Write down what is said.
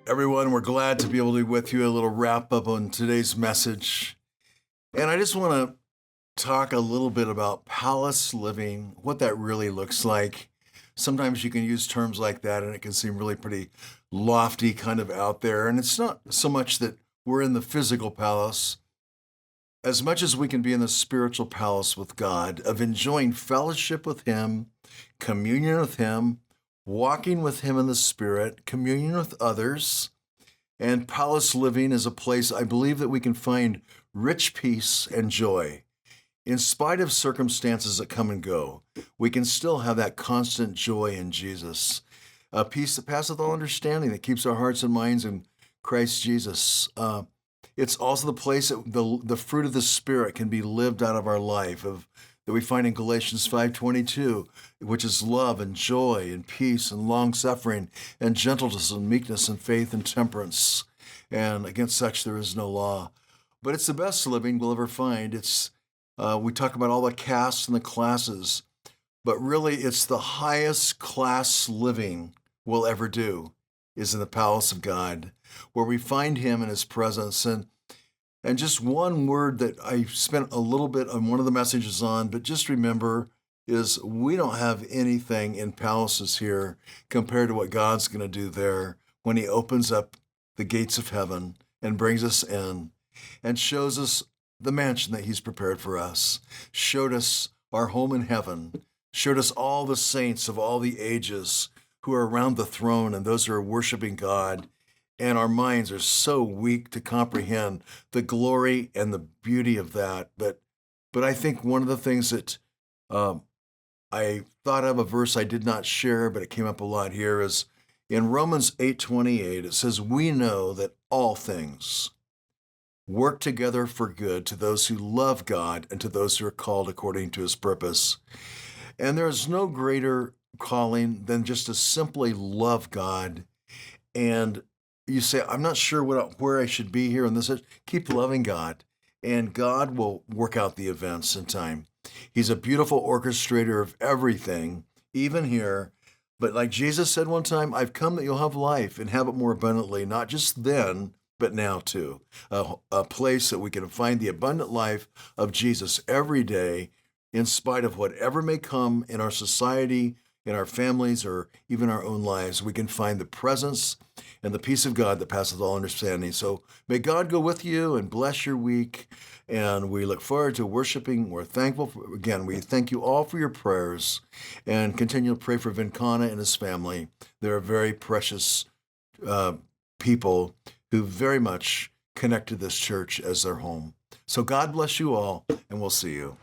Everyone, we're glad to be able to be with you. A little wrap up on today's message. And I just want to talk a little bit about palace living, what that really looks like. Sometimes you can use terms like that and it can seem really pretty lofty, kind of out there. And it's not so much that we're in the physical palace, as much as we can be in the spiritual palace with God, of enjoying fellowship with Him, communion with Him, walking with Him in the Spirit, communion with others. And palace living is a place I believe that we can find rich peace and joy. In spite of circumstances that come and go, we can still have that constant joy in Jesus. A peace that passeth all understanding, that keeps our hearts and minds in Christ Jesus. It's also the place that the fruit of the Spirit can be lived out of our life, that we find in Galatians 5:22, which is love and joy and peace and long-suffering and gentleness and meekness and faith and temperance. And against such there is no law. But it's the best living we'll ever find. We talk about all the castes and the classes, but really it's the highest class living we'll ever do is in the palace of God, where we find Him in His presence. And just one word that I spent a little bit on one of the messages on, but just remember, is we don't have anything in palaces here compared to what God's going to do there when He opens up the gates of heaven and brings us in and shows us the mansion that He's prepared for us, showed us our home in heaven, showed us all the saints of all the ages who are around the throne and those who are worshiping God. And our minds are so weak to comprehend the glory and the beauty of that. But I think one of the things that I thought of, a verse I did not share, but it came up a lot here, is in Romans 8:28. It says, "We know that all things work together for good to those who love God and to those who are called according to His purpose." And there is no greater calling than just to simply love God. And you say, I'm not sure where I should be here. And this is, keep loving God, and God will work out the events in time. He's a beautiful orchestrator of everything, even here. But like Jesus said one time, I've come that you'll have life and have it more abundantly, not just then, but now too. A place that we can find the abundant life of Jesus every day, in spite of whatever may come in our society, in our families, or even our own lives. We can find the presence and the peace of God that passeth all understanding. So may God go with you and bless your week. And we look forward to worshiping. We're thankful. Again, we thank you all for your prayers, and continue to pray for Vincana and his family. They're very precious people who very much connected this church as their home. So God bless you all, and we'll see you.